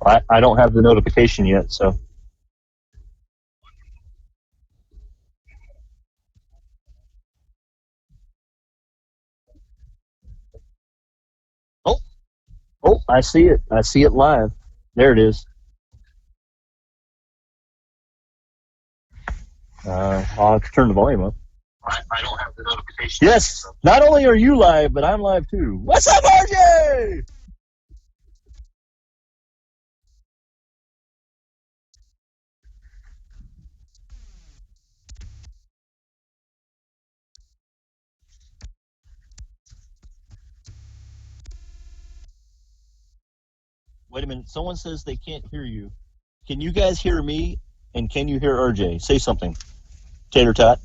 I don't have the notification yet, so. Oh, oh, I see it. I see it live. There it is. I'll have to turn the volume up. I don't have the notification. Yes, not only are you live, but I'm live too. What's up, RJ? Wait a minute. Someone says they can't hear you. Can you guys hear me? And can you hear RJ? Say something. Tater tot.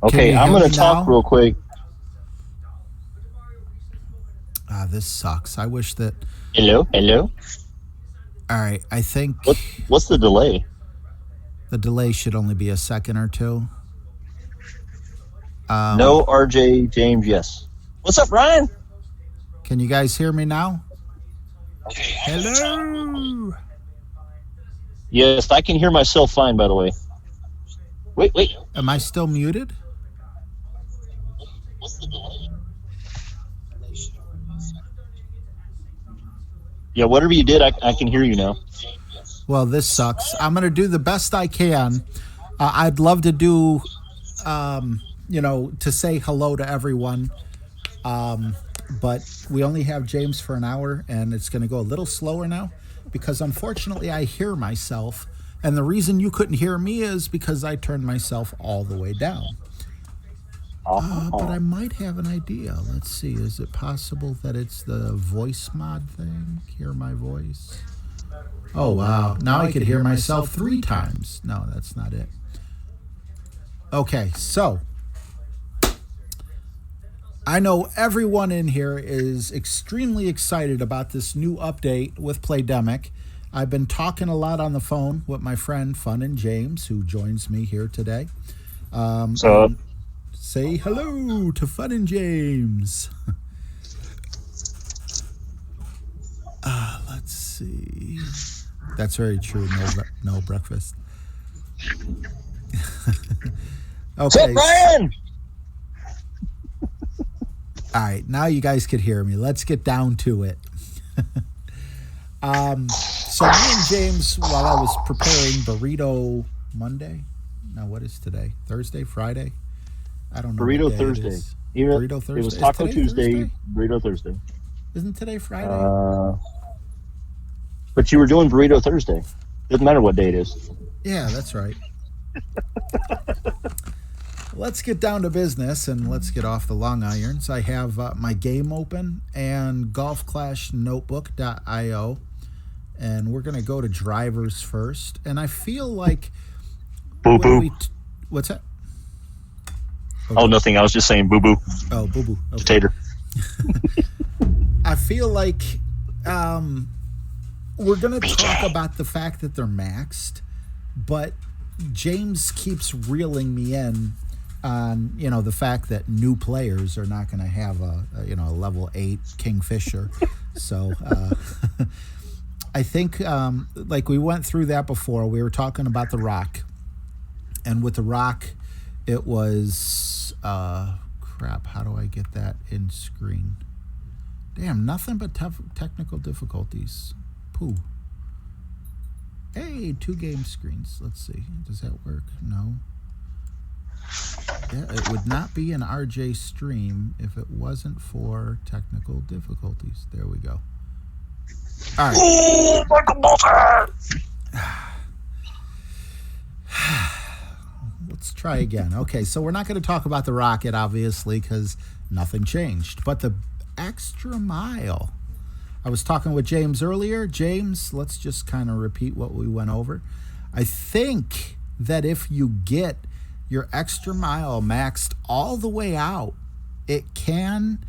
Okay, I'm going to talk real quick. This sucks. I wish that. Hello, hello. All right, I think. What's the delay? The delay should only be a second or two. No, RJ, James, yes. What's up, Ryan? Can you guys hear me now? Okay, hello. Yes, I can hear myself fine, by the way. Wait. Am I still muted? What's the delay? Yeah, whatever you did, I can hear you now. Well, this sucks. I'm going to do the best I can. I'd love to do, to say hello to everyone. But we only have James for an hour, and it's going to go a little slower now because, unfortunately, I hear myself. And the reason you couldn't hear me is because I turned myself all the way down. But I might have an idea. Let's see. Is it possible that it's the voice mod thing? Hear my voice? Oh, wow. Now I could hear myself 3 times. No, that's not it. Okay, so I know everyone in here is extremely excited about this new update with Playdemic. I've been talking a lot on the phone with my friend Fun and James, who joins me here today. So say hello to Fun and James. Let's see. That's very true. No breakfast. Okay. What's up, Brian? All right, now you guys could hear me. Let's get down to it. So me and James, while I was preparing Burrito Monday. Now, what is today? Thursday? Friday? I don't know. Burrito Thursday. Burrito Thursday. It was Taco Tuesday, Thursday? Burrito Thursday. Isn't today Friday? But you were doing Burrito Thursday. Doesn't matter what day it is. Yeah, that's right. Let's get down to business and let's get off the long irons. I have my game open and golfclashnotebook.io, and we're going to go to drivers first. And I feel like... Boo-boo. What's that? Okay. Oh, nothing. I was just saying boo-boo. Oh, boo-boo. Okay. Tater. I feel like we're going to talk about the fact that they're maxed, but James keeps reeling me in on, the fact that new players are not going to have a level 8 Kingfisher. So I think like we went through that before. We were talking about the Rock. And with the Rock, it was, crap, how do I get that in screen? Damn, nothing but technical difficulties. Pooh. Hey, 2 game screens. Let's see. Does that work? No. Yeah, it would not be an RJ stream if it wasn't for technical difficulties. There we go. All right. Oh, Michael Bolton! Let's try again. Okay, so we're not going to talk about the Rocket, obviously, because nothing changed. But the extra mile. I was talking with James earlier. James, let's just kind of repeat what we went over. I think that if you get your extra mile maxed all the way out, it can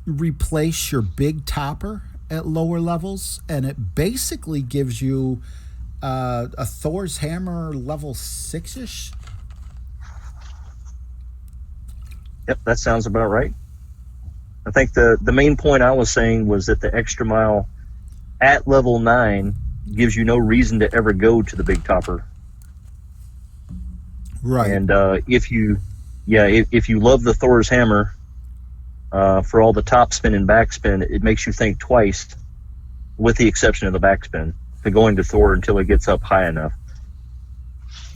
replace your big topper at lower levels, and it basically gives you a Thor's hammer level 6-ish. Yep, that sounds about right. I think the main point I was saying was that the extra mile at level 9 gives you no reason to ever go to the big topper. Right. And if you love the Thor's hammer, for all the top spin and backspin, it makes you think twice, with the exception of the backspin, to going to Thor until it gets up high enough.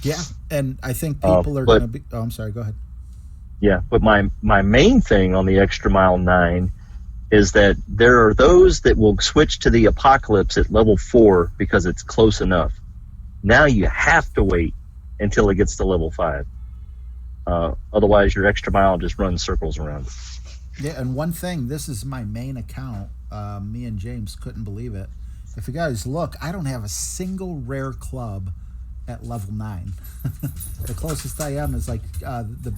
Yeah, and I think people are going to be... Oh, I'm sorry, go ahead. Yeah, but my main thing on the extra mile 9 is that there are those that will switch to the Apocalypse at level 4 because it's close enough. Now you have to wait until it gets to level 5. Otherwise, your extra mile just runs circles around it. Yeah, and one thing, this is my main account. Me and James couldn't believe it. If you guys look, I don't have a single rare club at level 9. The closest I am is like the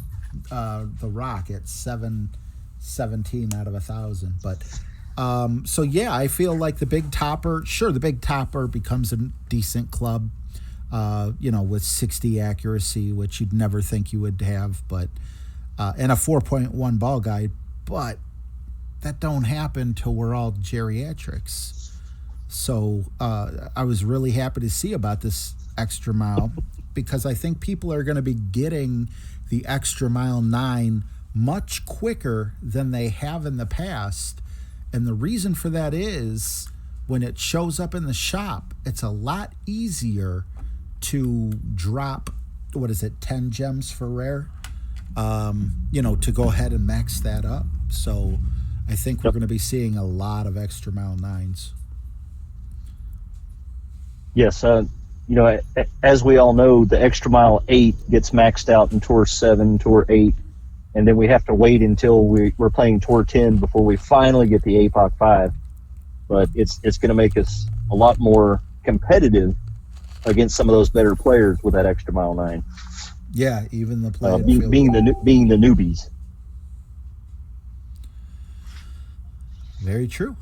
Rock at 717 out of 1,000. But so yeah, I feel like the big topper. Sure, the big topper becomes a decent club. With 60 accuracy, which you'd never think you would have, but and a 4.1 ball guide. But that don't happen till we're all geriatrics. So I was really happy to see about this extra mile because I think people are going to be getting the extra mile 9 much quicker than they have in the past. And the reason for that is when it shows up in the shop, it's a lot easier to drop, 10 gems for rare, to go ahead and max that up. So I think we're going to be seeing a lot of extra mile 9s. Yes, as we all know, the extra mile 8 gets maxed out in Tour 7, Tour 8, and then we have to wait until we're playing Tour 10 before we finally get the Apoc 5. But it's going to make us a lot more competitive against some of those better players with that extra mile 9. Yeah, even the playing being the newbies. Very true.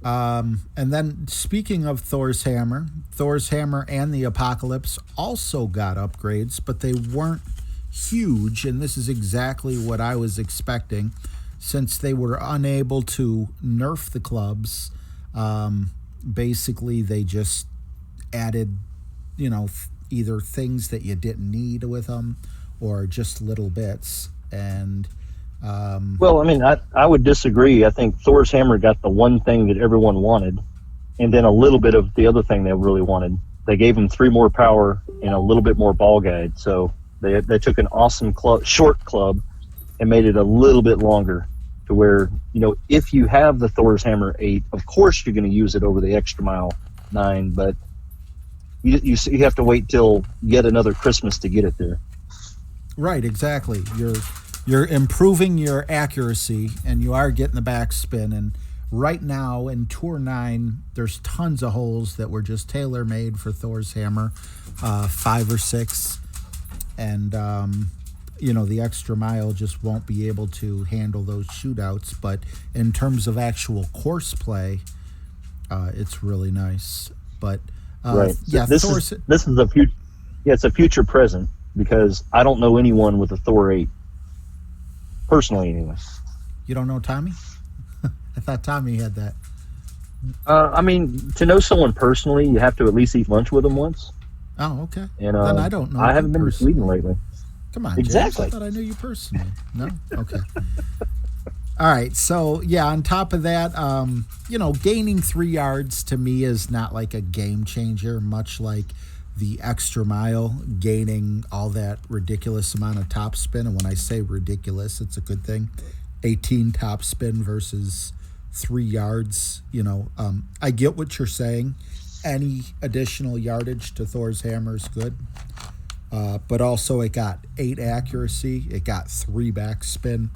And then speaking of Thor's hammer and the Apocalypse also got upgrades, but they weren't huge, and this is exactly what I was expecting, since they were unable to nerf the clubs. Basically, they just added, either things that you didn't need with them or just little bits. And well, I mean, I would disagree. I think Thor's hammer got the one thing that everyone wanted, and then a little bit of the other thing they really wanted. They gave him 3 more power and a little bit more ball guide. So they took an awesome short club and made it a little bit longer, to where, if you have the Thor's hammer 8, of course you're going to use it over the extra mile 9, but you have to wait till yet another Christmas to get it there. Right, exactly. You're improving your accuracy, and you are getting the backspin. And right now in Tour 9, there's tons of holes that were just tailor-made for Thor's hammer, 5 or 6. And, the extra mile just won't be able to handle those shootouts. But in terms of actual course play, it's really nice. But, right. Yeah, this is a future. Yeah, it's a future present, because I don't know anyone with a Thor 8. Personally, anyway. You don't know Tommy? I thought Tommy had that. I mean, to know someone personally, you have to at least eat lunch with them once. Oh, okay. And then I don't know. I haven't been to Sweden lately. Come on, exactly. James, I thought I knew you personally. No? Okay. All right. So, yeah, on top of that, gaining 3 yards to me is not like a game changer, much like the extra mile gaining all that ridiculous amount of top spin. And when I say ridiculous, it's a good thing. 18 top spin versus 3 yards. I get what you're saying. Any additional yardage to Thor's hammer is good. But also it got 8 accuracy. It got 3 backspin.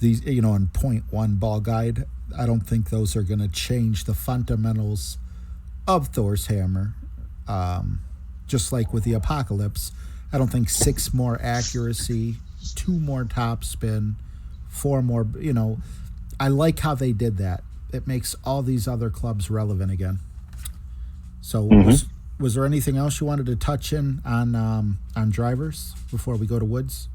These, and 0.1 ball guide. I don't think those are going to change the fundamentals of Thor's hammer. Just like with the Apocalypse, I don't think 6 more accuracy, 2 more top spin, 4 more. I like how they did that. It makes all these other clubs relevant again. So was there anything else you wanted to touch on drivers before we go to woods?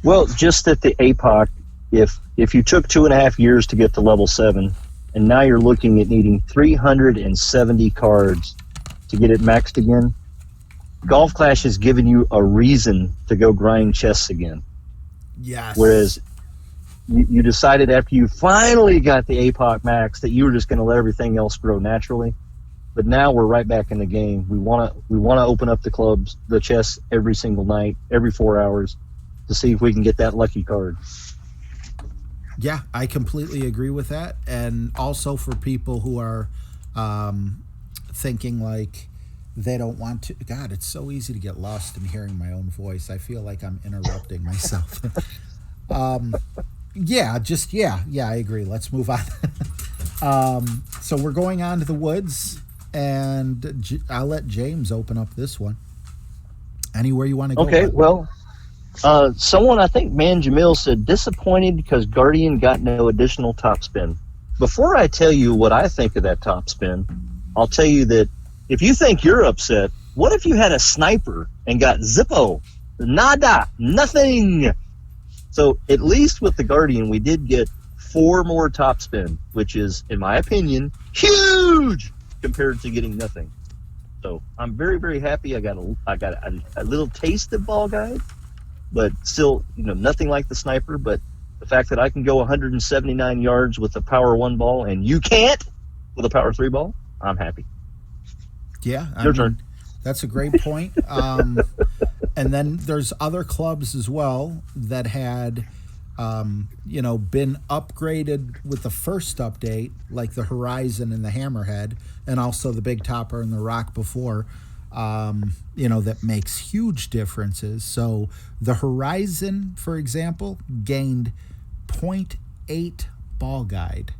Well, just that the Apoc, if you took 2.5 years to get to level 7, and now you're looking at needing 370 cards to get it maxed again, Golf Clash has given you a reason to go grind chests again. Yes. Whereas you decided after you finally got the Apoc max that you were just going to let everything else grow naturally. But now we're right back in the game. We want to open up the chests every single night, every 4 hours, to see if we can get that lucky card. Yeah, I completely agree with that. And also for people who are thinking like they don't want to. God, it's so easy to get lost in hearing my own voice. I feel like I'm interrupting myself. Yeah, I agree. Let's move on. So we're going on to the woods, and I'll let James open up this one. Anywhere you want to go. Okay, well, someone, I think Man Jamil said, disappointed because Guardian got no additional top spin. Before I tell you what I think of that top spin, I'll tell you that if you think you're upset, what if you had a sniper and got Zippo? Nada, nothing. So at least with the Guardian, we did get 4 more top spin, which is, in my opinion, huge compared to getting nothing. So I'm very, very happy. I got a little taste of Ball Guide, but still, nothing like the sniper. But the fact that I can go 179 yards with a Power 1 ball and you can't with a Power 3 ball, I'm happy. Yeah, Your turn. That's a great point. And then there's other clubs as well that had, been upgraded with the first update, like the Horizon and the Hammerhead, and also the Big Topper and the Rock before, that makes huge differences. So the Horizon, for example, gained 0.8 ball guide.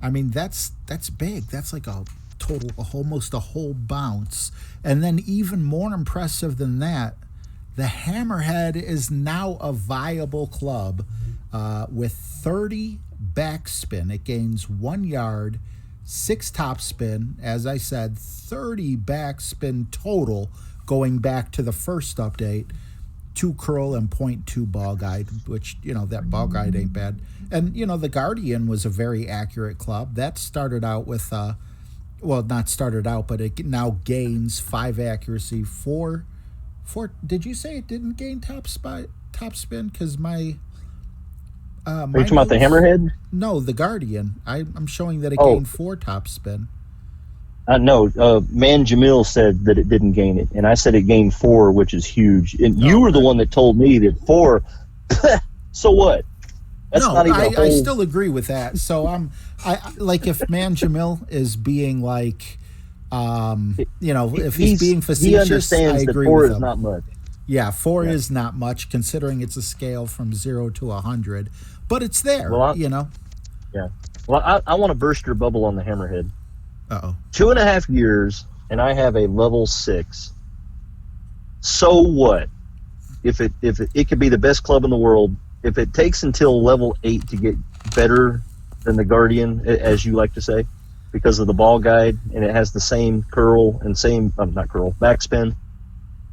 I mean, that's big. That's like a total, almost a whole bounce. And then even more impressive than that, the Hammerhead is now a viable club with 30 backspin. It gains 1 yard, 6 top spin. As I said, 30 backspin total going back to the first update. 2 curl and 0.2 ball guide, which, that ball guide ain't bad. And, the Guardian was a very accurate club. That started out with... not started out, but it now gains 5 accuracy, 4. Did you say it didn't gain top spin? Because my. Are you talking about the Hammerhead? No, the Guardian. I'm showing that it gained 4 top spin. No, Man Jamil said that it didn't gain it, and I said it gained 4, which is huge. And you were the one that told me that 4. So what? That's not even I still agree with that. So I like if Man Jamil is being like, if he's being facetious, he understands I agree that 4 with is him. not much. Yeah, 4 is not much considering it's a scale from 0 to 100, but it's there. Well, Yeah. Well, I want to burst your bubble on the Hammerhead. 2.5 years, and I have a level 6. So what? If it could be the best club in the world. If it takes until level 8 to get better than the Guardian, as you like to say, because of the ball guide, and it has the same curl and backspin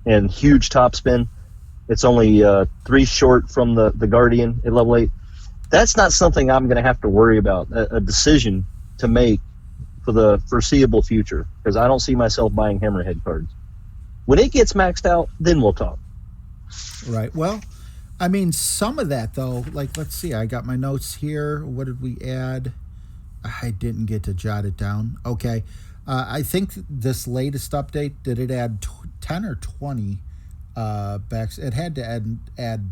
and huge top spin, it's only 3 short from the Guardian at level 8. That's not something I'm going to have to worry about, a decision to make for the foreseeable future, because I don't see myself buying Hammerhead cards. When it gets maxed out, then we'll talk. Right. Well, I mean, some of that, though, like, let's see, I got my notes here. What did we add? I didn't get to jot it down. Okay. I think this latest update, did it add 10 or 20 backs? It had to add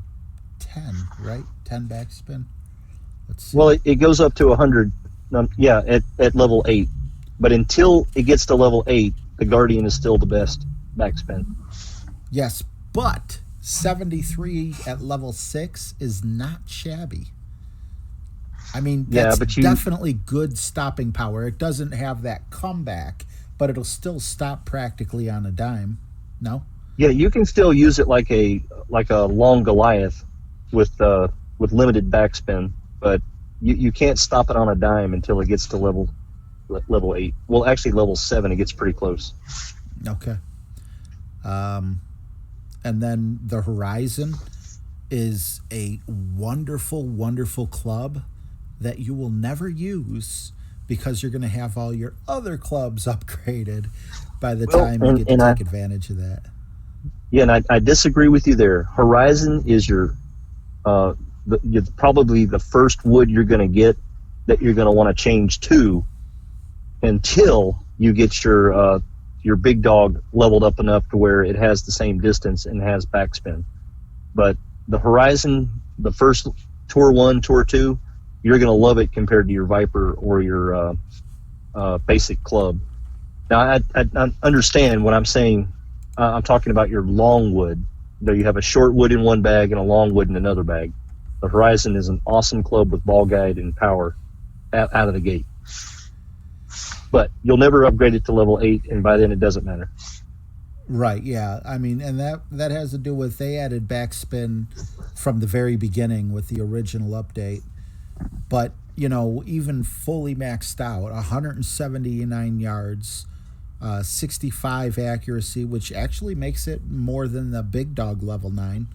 10, right? 10 backspin? Let's see. Well, it goes up to 100, at level 8. But until it gets to level 8, the Guardian is still the best backspin. Yes, but 73 at level 6 is not shabby. I mean, that's definitely good stopping power. It doesn't have that comeback, but it'll still stop practically on a dime. No? Yeah, you can still use it like a long Goliath with limited backspin, but you can't stop it on a dime until it gets to level 8. Well, actually, level 7, it gets pretty close. Okay. And then the Horizon is a wonderful, wonderful club that you will never use because you're going to have all your other clubs upgraded by the time you get to take advantage of that. Yeah, and I disagree with you there. Horizon is probably the first wood you're going to get that you're going to want to change to until you get your big dog leveled up enough to where it has the same distance and has backspin. But the Horizon, the first Tour 1, Tour 2, you're going to love it compared to your Viper or your basic club. Now, I understand what I'm saying. I'm talking about your long wood. You have a short wood in one bag and a long wood in another bag. The Horizon is an awesome club with ball guide and power out of the gate. But you'll never upgrade it to level 8, and by then it doesn't matter. Right, yeah. I mean, and that has to do with they added backspin from the very beginning with the original update. But, even fully maxed out, 179 yards, 65 accuracy, which actually makes it more than the big dog level 9,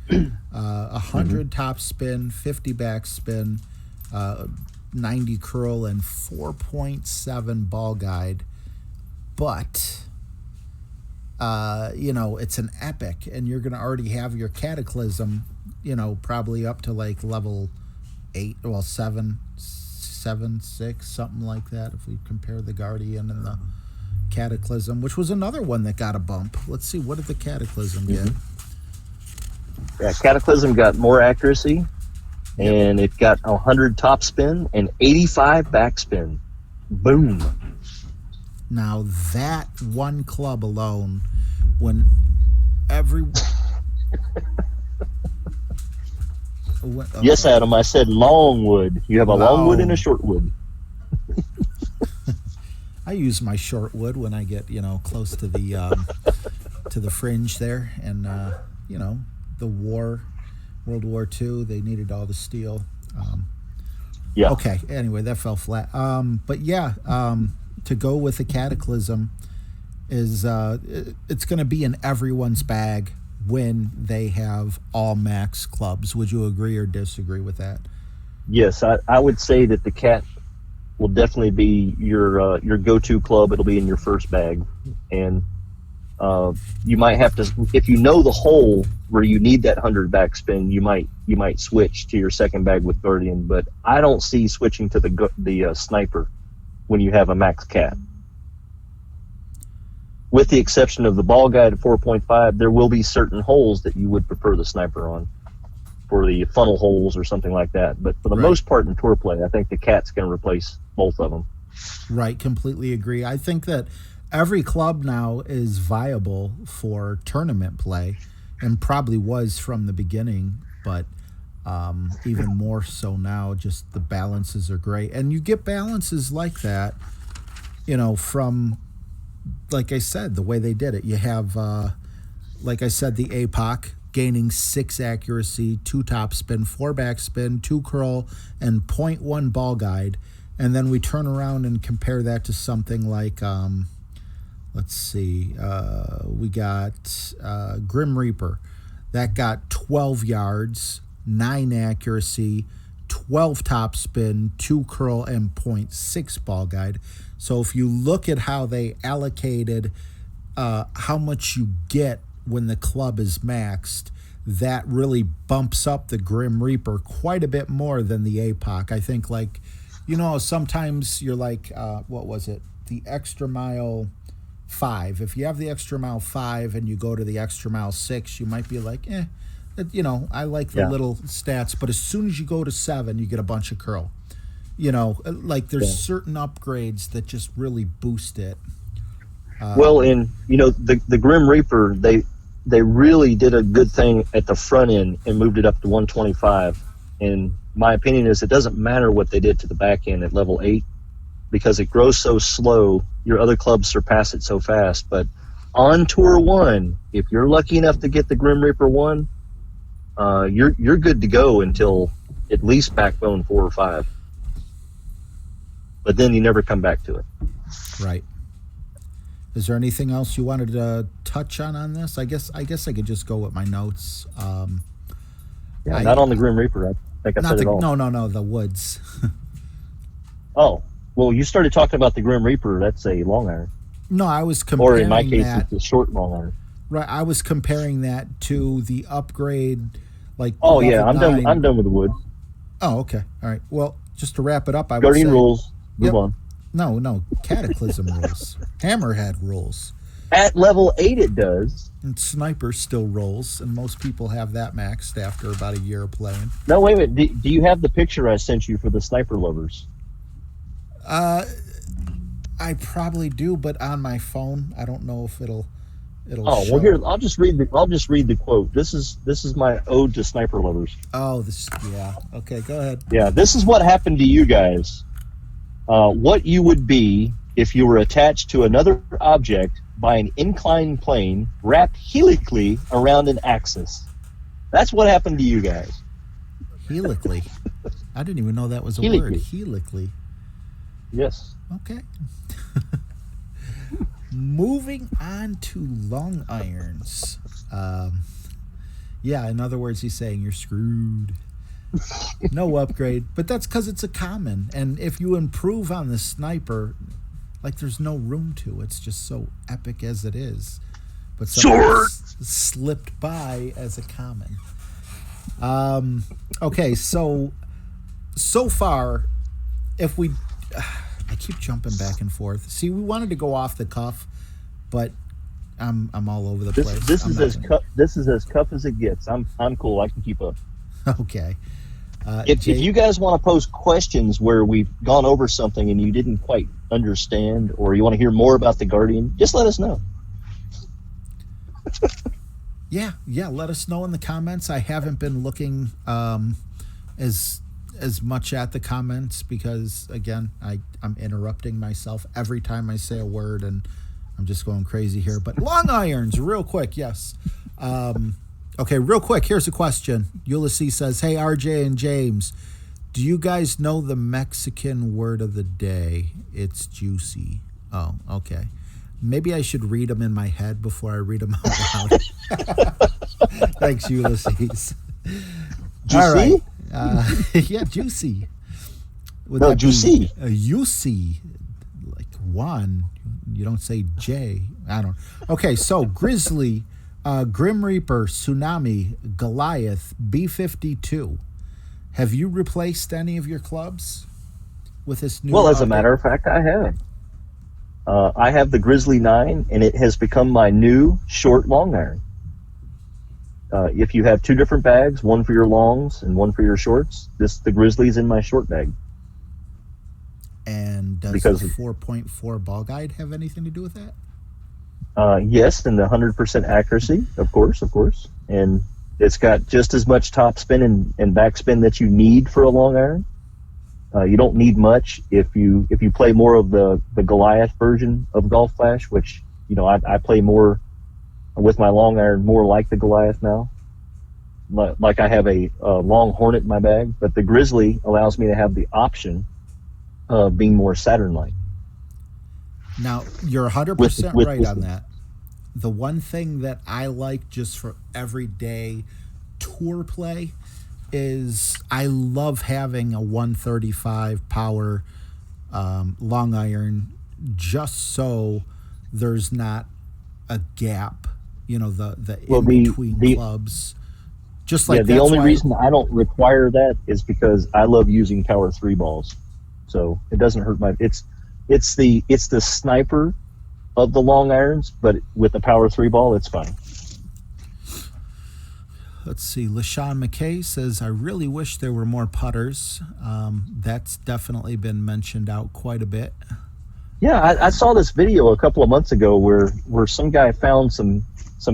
100 top spin, 50 backspin, 90 curl, and 4.7 ball guide. But it's an epic, and you're going to already have your Cataclysm, probably up to like level 8, well, 7, 6, something like that, if we compare the Guardian and the Cataclysm, which was another one that got a bump. Let's see, what did the Cataclysm get? Yeah, Cataclysm got more accuracy, and it got 100 top spin and 85 backspin. Boom. Now that one club alone, when every Yes, Adam, I said long wood. You have a long wood and a short wood. I use my short wood when I get close to the fringe there, and the World War II, they needed all the steel. Yeah. Okay. Anyway, that fell flat. But yeah, to go with the Cataclysm is it's going to be in everyone's bag when they have all max clubs. Would you agree or disagree with that? Yes, I would say that the Cat will definitely be your go-to club. It'll be in your first bag, and you might have to, if you know the hole where you need that 100 backspin, you might switch to your second bag with Guardian. But I don't see switching to the Sniper when you have a max Cat. With the exception of the ball guide at 4.5, there will be certain holes that you would prefer the Sniper on, for the funnel holes or something like that. But for the most part in tour play, I think the Cat's going to replace both of them. Right, completely agree. I think that every club now is viable for tournament play, and probably was from the beginning, but even more so now. Just the balances are great, and you get balances like that, from, like I said, the way they did it. You have, like I said, the Apoc gaining 6 accuracy, 2 top spin, 4 backspin, 2 curl, and 0.1 ball guide. And then we turn around and compare that to something like, let's see, we got Grim Reaper. That got 12 yards, 9 accuracy, 12 top spin, 2 curl, and 0.6 ball guide. So if you look at how they allocated how much you get when the club is maxed, that really bumps up the Grim Reaper quite a bit more than the Apoc. I think, like, sometimes you're like, what was it? The Extra Mile 5. If you have the Extra Mile 5 and you go to the Extra Mile 6, you might be like, I like the little stats. But as soon as you go to 7, you get a bunch of curl. Like there's certain upgrades that just really boost it. Well, and the Grim Reaper, they really did a good thing at the front end and moved it up to 125. And my opinion is it doesn't matter what they did to the back end at level 8, because it grows so slow. Your other clubs surpass it so fast. But on Tour 1, if you're lucky enough to get the Grim Reaper 1, you're good to go until at least Backbone 4 or 5. But then you never come back to it. Right. Is there anything else you wanted to touch on this? I guess I could just go with my notes. Not on the Grim Reaper. I think I said it all. No, the woods. Oh, well, you started talking about the Grim Reaper. That's a long iron. No, I was comparing or in my case, that, it's a short long iron. Right, I was comparing that to the upgrade, like. Oh yeah, I'm done. I'm done with the woods. Oh, okay, all right. Well, just to wrap it up, I Guardian would say, rules. Move on. No, Cataclysm rules. Hammerhead rules. At level 8, it does. And Sniper still rolls, and most people have that maxed after about a year of playing. No, wait a minute. Do you have the picture I sent you for the Sniper lovers? I probably do, but on my phone, I don't know if it'll. Oh, show. well, here I'll just read the quote. This is my ode to Sniper lovers. Oh, yeah. Okay, go ahead. Yeah, this is what happened to you guys. What you would be if you were attached to another object by an inclined plane wrapped helically around an axis. That's what happened to you guys. Helically? I didn't even know that was a word. Helically. Yes. Okay. Moving on to long irons. In other words, he's saying you're screwed. No upgrade, but that's because it's a common. And if you improve on the Sniper, like there's no room to. It's just so epic as it is. But something slipped by as a common. Okay, so far, if we... I keep jumping back and forth. See, we wanted to go off the cuff, but I'm all over the place. This is as cuff as it gets. I'm cool. I can keep up. Okay. If you guys want to pose questions where we've gone over something and you didn't quite understand, or you want to hear more about the Guardian, just let us know. Yeah. Let us know in the comments. I haven't been looking as much at the comments because, again, I'm interrupting myself every time I say a word, and I'm just going crazy here. But long irons, real quick, yes. Okay, real quick, here's a question. Ulysses says, hey, RJ and James, do you guys know the Mexican word of the day? It's juicy. Oh, okay. Maybe I should read them in my head before I read them out loud. Thanks, Ulysses. Juicy? All right. Yeah, juicy. No, juicy. Juicy. Like one. You don't say J. I don't. Okay, so Grizzly, Grim Reaper, Tsunami, Goliath, B-52. Have you replaced any of your clubs with this new? Well, as a matter of fact, I have. I have the Grizzly 9, and it has become my new short long iron. If you have two different bags, one for your longs and one for your shorts, the Grizzly's in my short bag. And does the 4.4 ball guide have anything to do with that? Yes, and the 100% accuracy, of course. And it's got just as much top spin and back spin that you need for a long iron. You don't need much if you play more of the Goliath version of Golf Flash, which I play more with my long iron, more like the Goliath now. Like I have a long Hornet in my bag, but the Grizzly allows me to have the option of being more Saturn-like. Now, you're 100% right on that. The one thing that I like just for everyday tour play is I love having a 135 power long iron just so there's not a gap, the in-between clubs. Just like the only reason I don't require that is because I love using power 3 balls. So it doesn't hurt it's the Sniper of the long irons, but with the power 3 ball, it's fine. Let's see. LaShawn McKay says, I really wish there were more putters. That's definitely been mentioned out quite a bit. Yeah, I saw this video a couple of months ago where some guy found some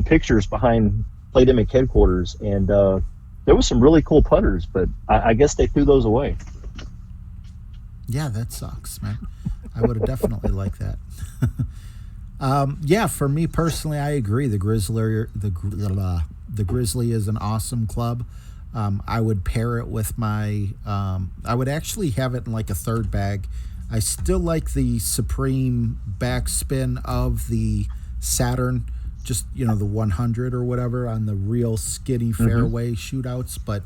pictures behind Playdemic headquarters, and there was some really cool putters, but I guess they threw those away. Yeah, that sucks, man. I would have definitely liked that. Yeah, for me personally, I agree. The Grizzly is an awesome club. I would pair it with my. I would actually have it in like a third bag. I still like the supreme backspin of the Saturn, just the 100 or whatever on the real skinny fairway shootouts. But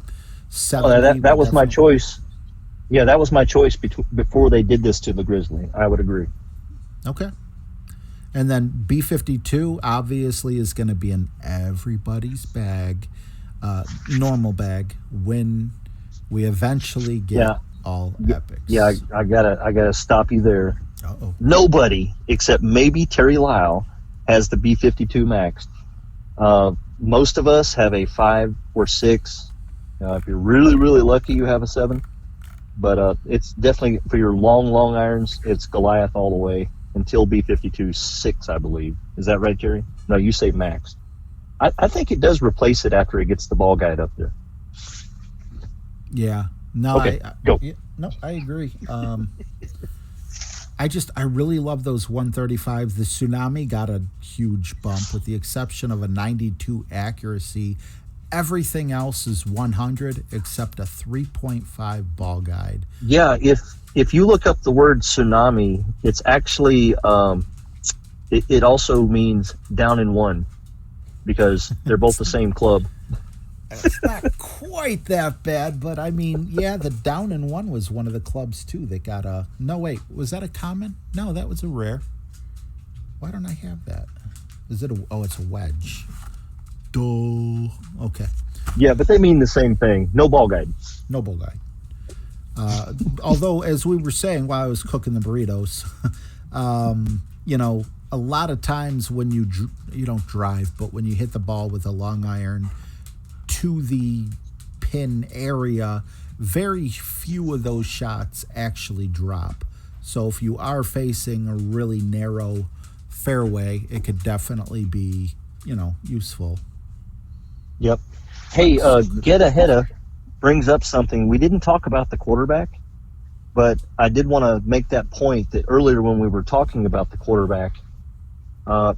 70. That was my choice. Yeah, that was my choice before they did this to the Grizzly. I would agree. Okay. And then B52 obviously is going to be in everybody's bag, normal bag, when we eventually get all epics. Yeah, I gotta stop you there. Uh-oh. Nobody except maybe Terry Lyle has the B52 maxed. Most of us have a 5 or 6. If you're really, really lucky, you have a 7. But it's definitely for your long irons. It's Goliath all the way until B52 6, I believe. Is that right, Jerry? No, you say max. I think it does replace it after it gets the ball guide up there. Yeah. No. Okay, go. No, I agree. I really love those 135s. The Tsunami got a huge bump, with the exception of a 92 accuracy. Everything else is 100 except a 3.5 ball guide. Yeah, if you look up the word Tsunami, it's actually it also means down in one, because they're both the same club. It's not quite that bad, but I mean, yeah, the down in one was one of the clubs too that got a. No, wait, was that a common? No, that was a rare. Why don't I have that? Is it a? Oh, it's a wedge. Duh. Okay. Yeah, but they mean the same thing. No ball guide. No ball guide. Although, as we were saying while I was cooking the burritos, a lot of times when you don't drive, but when you hit the ball with a long iron to the pin area, very few of those shots actually drop. So if you are facing a really narrow fairway, it could definitely be, useful. Yep. Hey, Get Ahead brings up something. We didn't talk about the quarterback, but I did want to make that point that earlier when we were talking about the quarterback,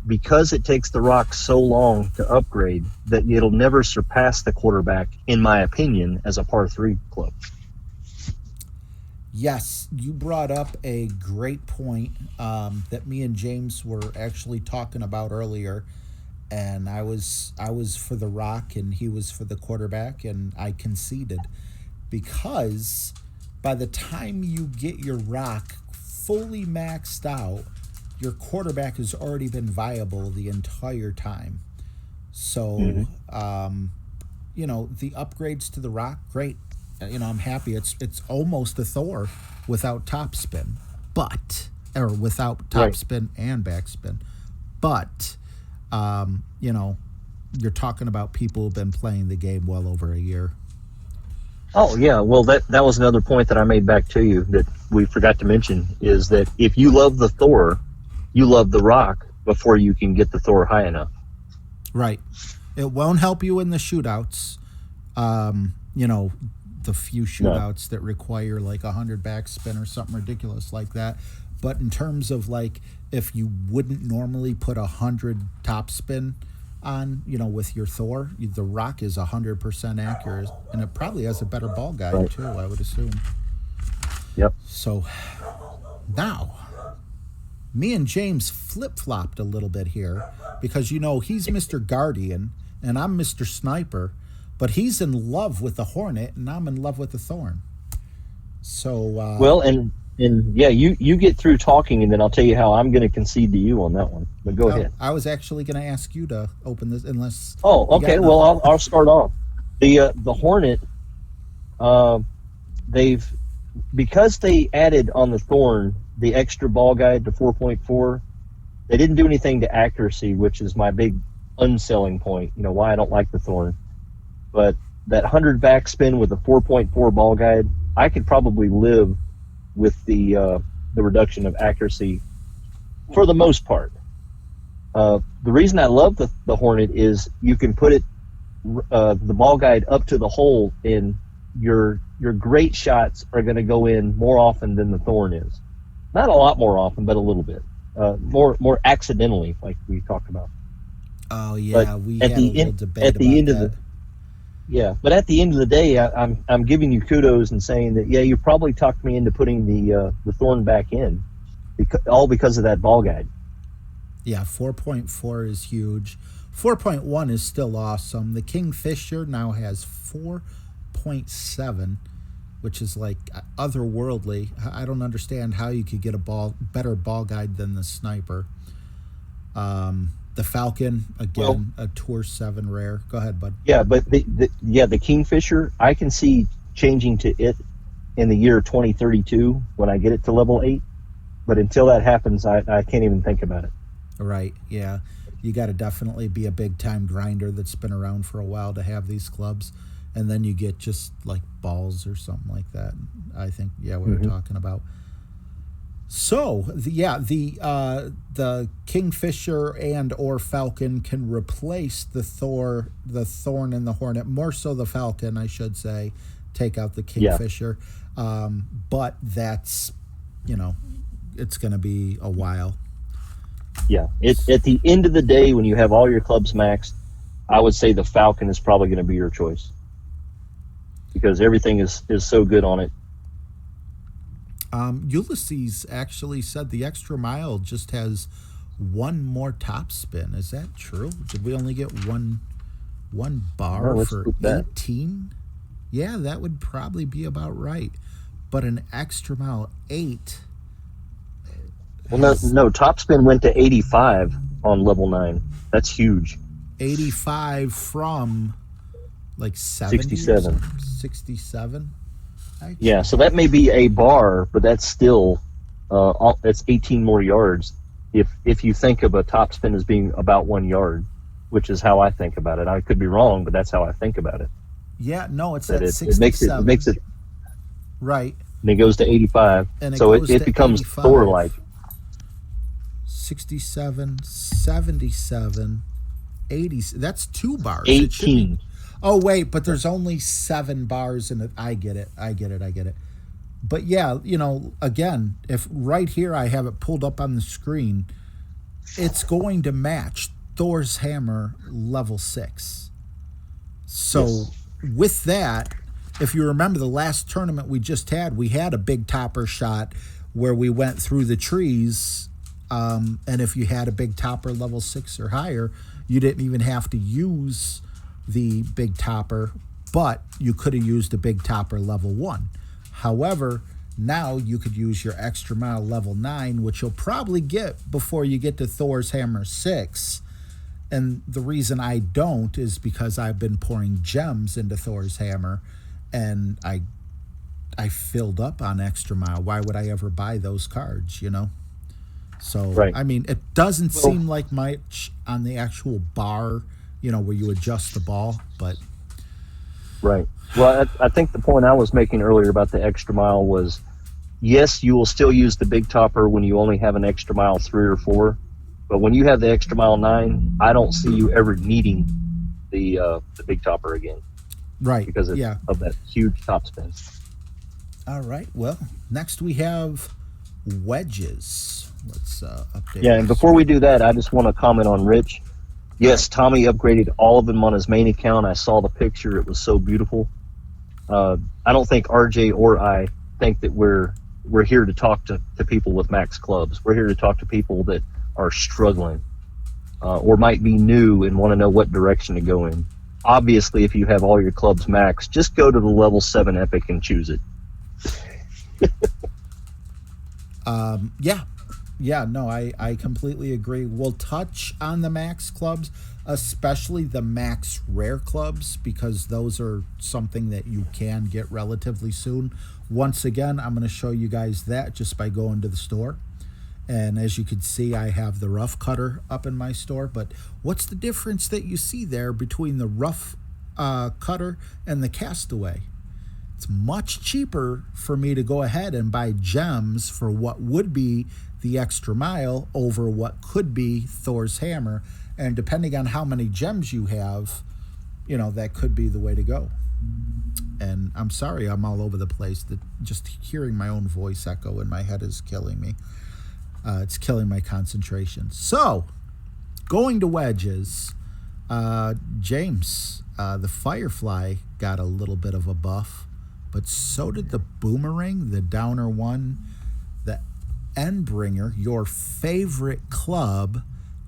because it takes the rock so long to upgrade, that it'll never surpass the quarterback, in my opinion, as a par 3 club. Yes, you brought up a great point that me and James were actually talking about earlier, and I was for the rock and he was for the quarterback, and I conceded, because by the time you get your rock fully maxed out, your quarterback has already been viable the entire time. So, the upgrades to the rock, great. I'm happy. It's almost a Thor without topspin, or without topspin and backspin. But, you're talking about people who've been playing the game well over a year. Oh, yeah. Well, that was another point that I made back to you that we forgot to mention, is that if you love the Thor, you love the rock before you can get the Thor high enough. Right. It won't help you in the shootouts. The few shootouts that require like 100 backspin or something ridiculous like that. But in terms of like, if you wouldn't normally put 100 topspin on, with your Thor, the rock is 100% accurate, and it probably has a better ball guide too, I would assume. Yep. So now, me and James flip-flopped a little bit here, because he's Mr. Guardian and I'm Mr. Sniper, but he's in love with the Hornet and I'm in love with the Thorn. So well, and yeah, you get through talking, and then I'll tell you how I'm going to concede to you on that one. But go ahead. I was actually going to ask you to open this, unless. Oh, okay. Well, I'll start off. The Hornet, because they added on the Thorn the extra ball guide to 4.4, they didn't do anything to accuracy, which is my big unselling point. Why I don't like the Thorn. But that 100 backspin with a 4.4 ball guide, I could probably live with the reduction of accuracy for the most part. The reason I love the Hornet is you can put the ball guide up to the hole, and your great shots are going to go in more often than the Thorn is. Not a lot more often, but a little bit. more accidentally, like we talked about. Oh But yeah, we at had a the little end at debate the about end of that. the yeah, but at the end of the day, I'm giving you kudos and saying that yeah, you probably talked me into putting the thorn back in, all because of that ball guide. Yeah, 4.4 is huge. 4.1 is still awesome. The Kingfisher now has 4.7, which is like otherworldly. I don't understand how you could get a better ball guide than the Sniper. The Falcon, Well, again, a Tour 7 rare. Go ahead, bud. yeah, but the Kingfisher, I can see changing to it in the year 2032 when I get it to level 8. But until that happens, I can't even think about it. Right, yeah. You got to definitely be a big time grinder that's been around for a while to have these clubs. And then you get just like balls or something like that. I think, yeah, what we're Hmm. talking about. So the Kingfisher and or Falcon can replace the Thorn, and the Hornet. More so the Falcon, I should say. Take out the Yeah, Kingfisher, but that's you know it's going to be a while. yeah. At the end of the day, when you have all your clubs maxed, I would say the Falcon is probably going to be your choice because everything is so good on it. Ulysses actually said the extra mile just has one more top spin. Is that true? Did we only get one Well, bar let's for put that. 18? Yeah, that would probably be about right. But an extra mile 8 Well, no, has no. Topspin went to 85 on level 9. That's huge. 85 from like 70 or 67. something. 67. Yeah, Actually, so that may be a bar, but that's still that's 18 more yards. If you think of a topspin as being about 1 yard, which is how I think about it. I could be wrong, but that's how I think about it. yeah, no, it's That at it makes it 67. makes it Right. and it goes to 85. And it So goes it to becomes Thor like. 85. 67, 77, 80. That's 2 bars. It should be. 18. Oh, wait, but there's only 7 bars in it. I get it. I get it. I get it. But yeah, again, if right here I have it pulled up on the screen, it's going to match Thor's hammer level 6. So Yes. with that, if you remember the last tournament we just had, we had a big topper shot where we went through the trees. And if you had a big topper level 6 or higher, you didn't even have to use the big topper, but you could have used a big topper level 1. However, now you could use your extra mile level 9, which you'll probably get before you get to Thor's hammer 6. And the reason I don't is because I've been pouring gems into Thor's hammer, and I filled up on extra mile. Why would I ever buy those cards? So Right. I mean, it doesn't Well, seem like much on the actual bar, where you adjust the ball, but right. Well, I think the point I was making earlier about the extra mile was yes, you will still use the big topper when you only have an extra mile 3 or 4. But when you have the extra mile 9, I don't see you ever needing the big topper again right, because yeah. of that huge top spin. All right. Well, next we have wedges. Let's update. Yeah, our and before we screen. do that, I just want to comment on Rich. Yes, Tommy upgraded all of them on his main account. I saw the picture; it was so beautiful. I don't think RJ or I think that we're here to talk to people with max clubs. We're here to talk to people that are struggling or might be new and want to know what direction to go in. Obviously, if you have all your clubs maxed, just go to the level 7 epic and choose it. Yeah. Yeah, no, I completely agree. We'll touch on the max clubs, especially the max rare clubs, because those are something that you can get relatively soon. Once again, I'm going to show you guys that just by going to the store. And as you can see, I have the rough cutter up in my store. But what's the difference that you see there between the rough cutter and the castaway? It's much cheaper for me to go ahead and buy gems for what would be the extra mile over what could be Thor's hammer. And depending on how many gems you have, that could be the way to go. And I'm sorry I'm all over the place. That just hearing my own voice echo in my head is killing me. It's killing my concentration. So, going to wedges, James, the Firefly got a little bit of a buff, but so did the Boomerang, the Downer one, the Endbringer, your favorite club,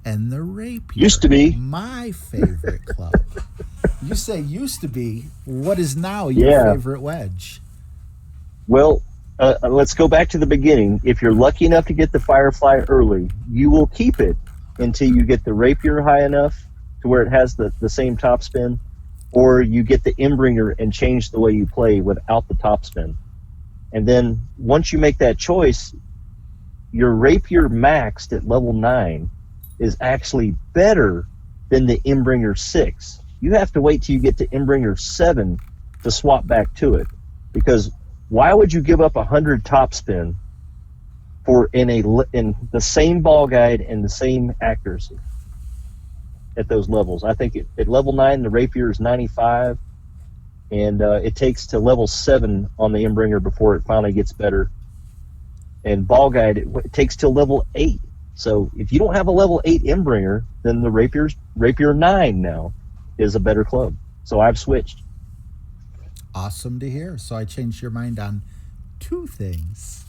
and the Rapier. Used to be. My favorite club. You say used to be. What is now your favorite wedge? Well, let's go back to the beginning. If you're lucky enough to get the Firefly early, you will keep it until you get the Rapier high enough to where it has the same topspin, or you get the Endbringer and change the way you play without the topspin. And then once you make that choice, your Rapier maxed at level 9 is actually better than the Endbringer 6. You have to wait till you get to Endbringer 7 to swap back to it. Because why would you give up 100 topspin for in the same ball guide and the same accuracy at those levels? I think at level 9 the Rapier is 95, and it takes to level 7 on the Endbringer before it finally gets better. And ball guide it takes till level 8. So if you don't have a level 8 Endbringer, then the Rapier 9 now is a better club. So I've switched. Awesome to hear. So I changed your mind on 2 things.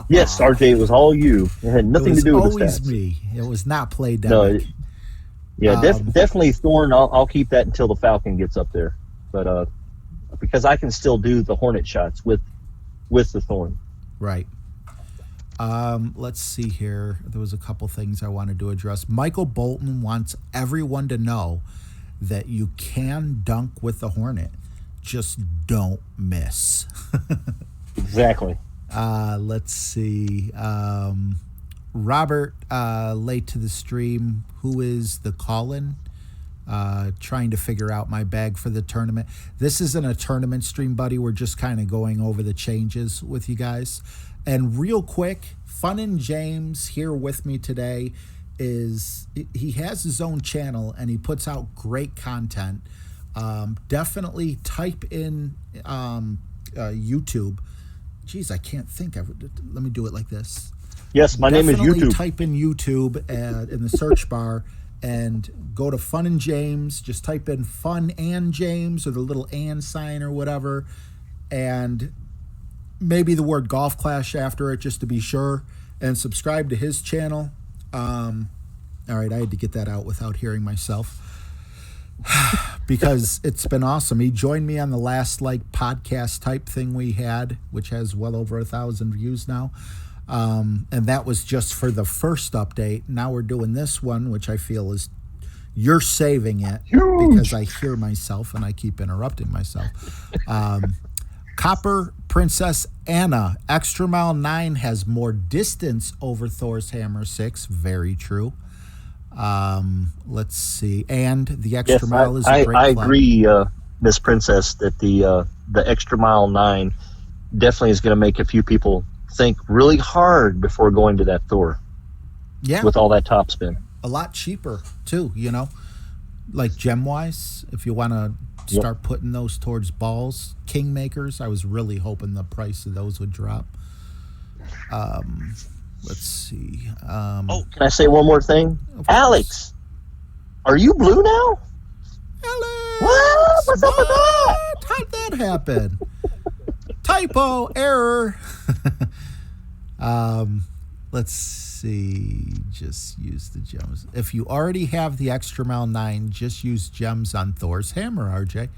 Yes, RJ, it was all you. It had nothing to do with the stats. It was always me. It was not Playdemic. No, definitely Thorn. I'll keep that until the Falcon gets up there. But because I can still do the Hornet shots with the Thorn. Right. Let's see here. There was a couple things I wanted to address. Michael Bolton wants everyone to know that you can dunk with the Hornet. Just don't miss. Exactly. Let's see. Robert, late to the stream. Who is the Colin? Trying to figure out my bag for the tournament. This isn't a tournament stream, buddy. We're just kind of going over the changes with you guys. And real quick, Fun and James here with me today he has his own channel and he puts out great content. Definitely type in YouTube. Geez, I can't think. Let me do it like this. Yes, my name is YouTube. Type in YouTube in the search bar and go to Fun and James. Just type in Fun and James or the little and sign or whatever, and maybe the word Golf Clash after it just to be sure, and subscribe to his channel. All right, I had to get that out without hearing myself because it's been awesome. He joined me on the last podcast type thing we had, which has well over 1,000 views now. And that was just for the first update. Now we're doing this one, which I feel is you're saving it. Huge. Because I hear myself and I keep interrupting myself. Copper Princess Anna, Extra Mile 9 has more distance over Thor's Hammer 6. Very true. Let's see. And the Extra Mile is a great I club. agree, Miss Princess, that the Extra Mile 9 definitely is going to make a few people think really hard before going to that Thor. Yeah. With all that topspin. A lot cheaper, too, like gem-wise, if you want to start putting those towards balls. Kingmakers, I was really hoping the price of those would drop. Let's see. Can I say one more thing? Alex, are you blue now? Alex! What? What's up with that? How'd that happen? Typo, error. Let's see. Just use the gems. If you already have the Extra Mile 9, just use gems on Thor's Hammer, RJ.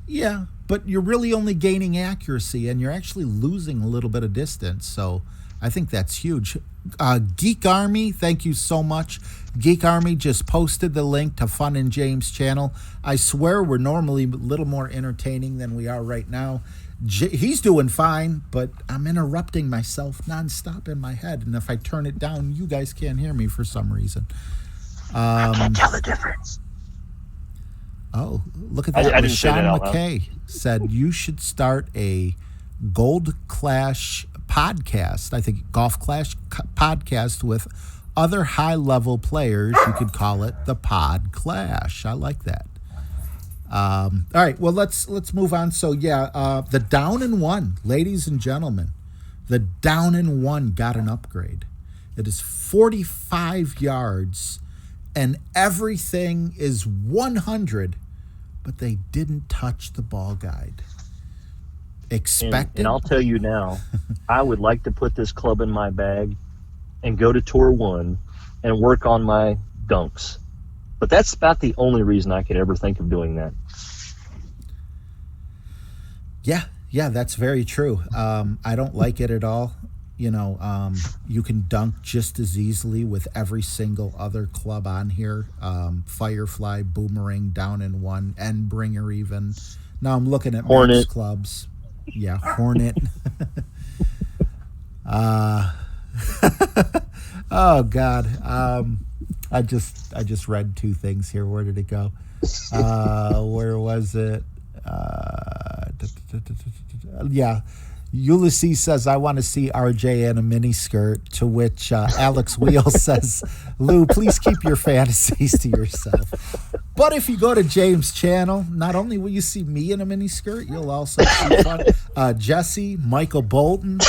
Yeah, but you're really only gaining accuracy, and you're actually losing a little bit of distance, so I think that's huge. Geek Army, thank you so much. Geek Army just posted the link to Fun and James' channel. I swear we're normally a little more entertaining than we are right now. He's doing fine, but I'm interrupting myself nonstop in my head, and if I turn it down, you guys can't hear me for some reason. I can't tell the difference. Oh, look at that. Rashawn McKay said you should start a Gold Clash podcast. I think Golf Clash podcast with other high-level players. You could call it the Pod Clash. I like that. All right, well, let's move on. So, the down and one, ladies and gentlemen. The down and one got an upgrade. It is 45 yards and everything is 100, but they didn't touch the ball guide. Expected. And I'll tell you now, I would like to put this club in my bag and go to Tour 1 and work on my dunks. But that's about the only reason I could ever think of doing that. Yeah, that's very true. I don't like it at all. You can dunk just as easily with every single other club on here. Firefly, Boomerang, Down and One, Endbringer even. Now I'm looking at Hornet. Max clubs. Yeah, Hornet. Oh God. I just read two things here. Where did it go? Where was it? Yeah. Ulysses says, I want to see RJ in a miniskirt, to which Alex Wheel says, Lou, please keep your fantasies to yourself. But if you go to James' channel, not only will you see me in a miniskirt, you'll also see Jesse, Michael Bolton,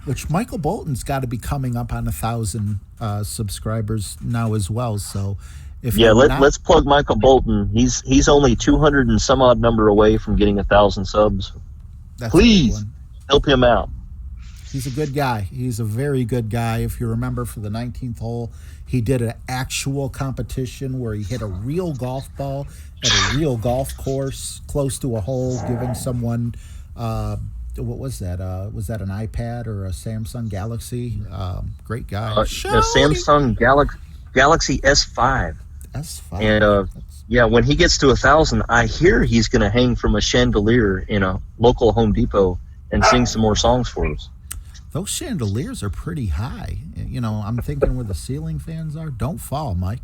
which Michael Bolton's got to be coming up on 1,000 subscribers now as well. So let's plug Michael Bolton. He's only 200 and some odd number away from getting 1,000 subs. Please help him out. He's a good guy. He's a very good guy. If you remember, for the 19th hole, he did an actual competition where he hit a real golf ball at a real golf course close to a hole, giving someone, what was that? Was that an iPad or a Samsung Galaxy? Great guy. The Samsung Galaxy S5. S5. And when he gets to 1,000, I hear he's going to hang from a chandelier in a local Home Depot and sing some more songs for us. Those chandeliers are pretty high. I'm thinking where the ceiling fans are. Don't fall, Mike.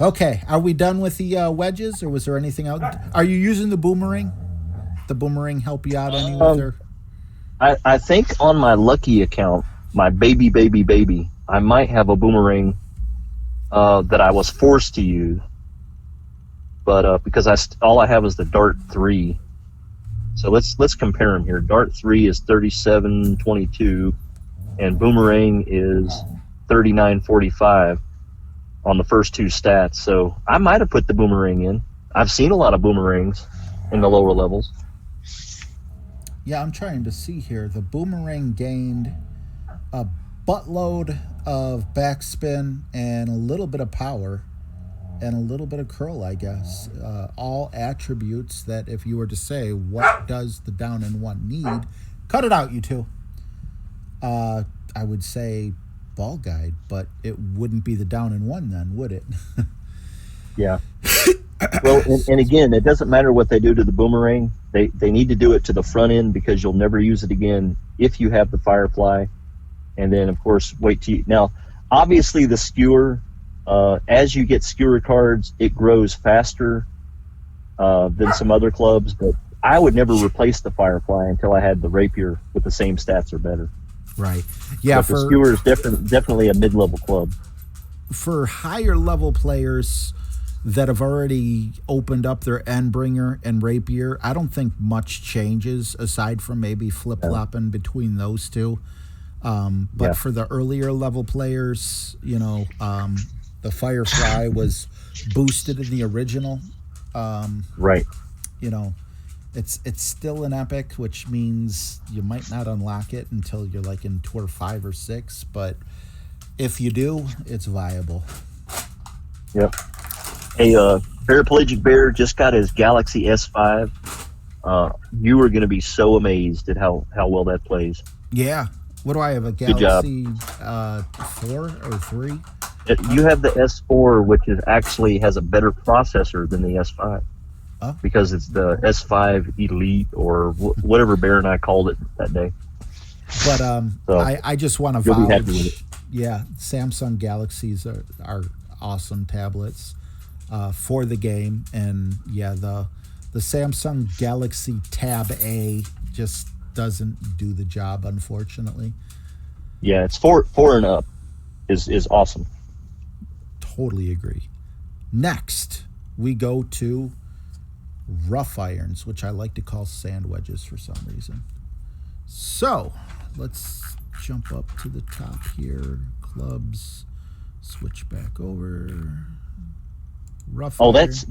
Okay, are we done with the wedges, or was there anything else? Are you using the boomerang? The boomerang help you out any with her? I think on my Lucky account, my baby, I might have a boomerang that I was forced to use, but because all I have is the Dart 3. So let's compare them here. Dart 3 is 37.22, and Boomerang is 39.45 on the first two stats. So I might have put the Boomerang in. I've seen a lot of Boomerangs in the lower levels. Yeah, I'm trying to see here. The Boomerang gained a buttload of backspin and a little bit of power and a little bit of curl, I guess. All attributes that, if you were to say, what does the down and one need? Cut it out, you two. I would say ball guide, but it wouldn't be the down and one then, would it? Yeah. Well, and again, it doesn't matter what they do to the boomerang. They need to do it to the front end, because you'll never use it again if you have the Firefly. And then, of course, wait till you... Now, obviously, the skewer, as you get skewer cards, it grows faster than some other clubs. But I would never replace the Firefly until I had the Rapier with the same stats or better. Right. Yeah. But the skewer is definitely a mid-level club. For higher level players that have already opened up their Endbringer and Rapier, I don't think much changes aside from maybe flip-flopping between those two. But for the earlier level players, the Firefly was boosted in the original. Right. It's still an epic, which means you might not unlock it until you're like in Tour 5 or 6. But if you do, it's viable. Yep. Hey, Paraplegic Bear just got his Galaxy S5. You are going to be so amazed at how well that plays. Yeah. What do I have, a Galaxy 4 or 3? You have the S4, which actually has a better processor than the S5. Oh. Because it's the S5 Elite, or whatever Bear and I called it that day. But I just want to you'll be happy with it. Yeah, Samsung Galaxies are awesome tablets for the game. And yeah, the Samsung Galaxy Tab A just doesn't do the job, unfortunately. Yeah, it's four and up is awesome. Totally agree. Next, we go to rough irons, which I like to call sand wedges for some reason. So let's jump up to the top here. Clubs, switch back over. Rough. Oh, that's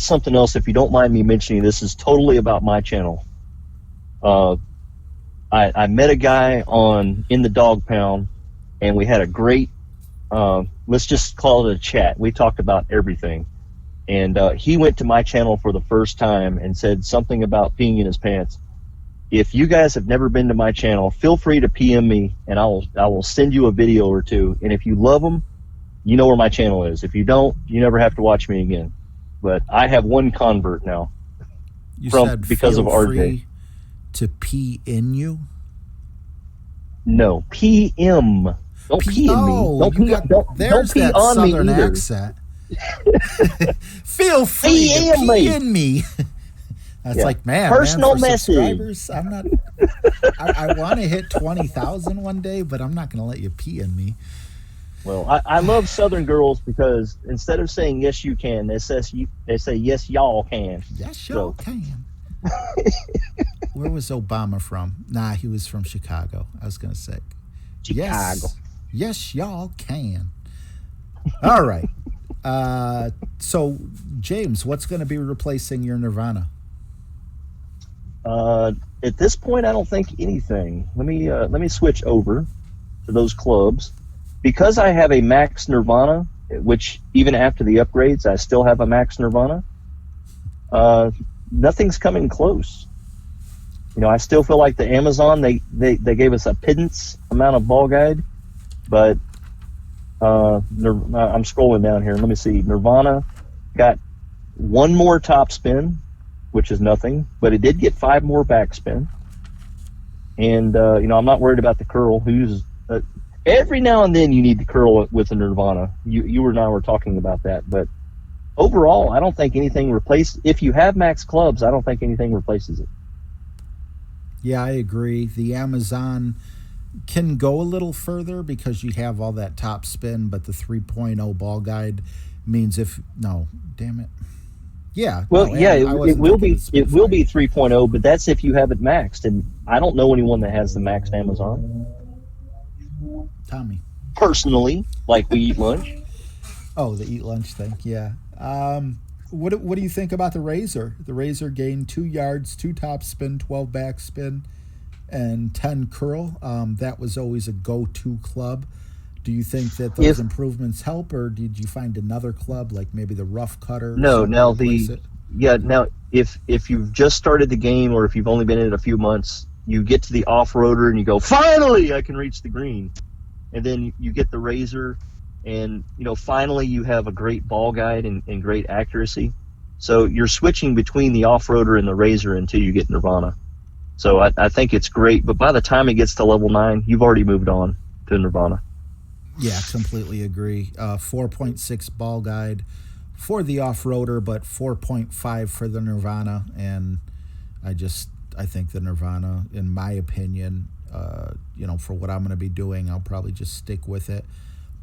something else. If you don't mind me mentioning, this is totally about my channel. I met a guy in the dog pound, and we had a great, let's just call it a chat. We talked about everything. And he went to my channel for the first time and said something about peeing in his pants. If you guys have never been to my channel, feel free to PM me, and I will send you a video or two. And if you love them, you know where my channel is. If you don't, you never have to watch me again. But I have one convert now. You said because feel of RJ. Free to pee in you? No, PM. Don't pee in me. Don't pee, don't pee on me southern either. accent. Feel free to pee in me. That's like, man, personal for message. Subscribers, I'm not. I want to hit 20,000 one day, but I'm not going to let you pee in me. Well, I love Southern girls because instead of saying yes you can, they say yes y'all can. Yes y'all can. Where was Obama from? Nah, he was from Chicago. I was going to say. Chicago. Yes, y'all can. All right. So, James, what's going to be replacing your Nirvana? At this point, I don't think anything. Let me switch over to those clubs. Because I have a Max Nirvana, which even after the upgrades, I still have a Max Nirvana. Nothing's coming close. I still feel like the Amazon, they gave us a pittance amount of ball guide, but I'm scrolling down here. Let me see. Nirvana got one more top spin, which is nothing, but it did get 5 more backspin. And, I'm not worried about the curl. Every now and then you need to curl it with a Nirvana. You and I were talking about that, but overall, I don't think anything replaces. If you have max clubs, I don't think anything replaces it. Yeah, I agree. The Amazon can go a little further because you have all that top spin, but the 3.0 ball guide means damn it. Yeah. Well, it will be 3.0, but that's if you have it maxed, and I don't know anyone that has the maxed Amazon. Tommy. Personally, like we eat lunch. Oh, the eat lunch thing, yeah. What do you think about the Razor? The Razor gained 2 yards, 2 top spin, 12 back spin, and 10 curl. That was always a go-to club. Do you think that those improvements help, or did you find another club like maybe the Rough Cutter? No, now if you've just started the game or if you've only been in it a few months, you get to the off-roader and you go, finally, I can reach the green. And then you get the Razor, and finally you have a great ball guide and great accuracy. So you're switching between the off-roader and the Razor until you get Nirvana. So I think it's great, but by the time it gets to level 9, you've already moved on to Nirvana. Yeah, completely agree. 4.6 ball guide for the off-roader, but 4.5 for the Nirvana. And I think the Nirvana, in my opinion, for what I'm going to be doing, I'll probably just stick with it.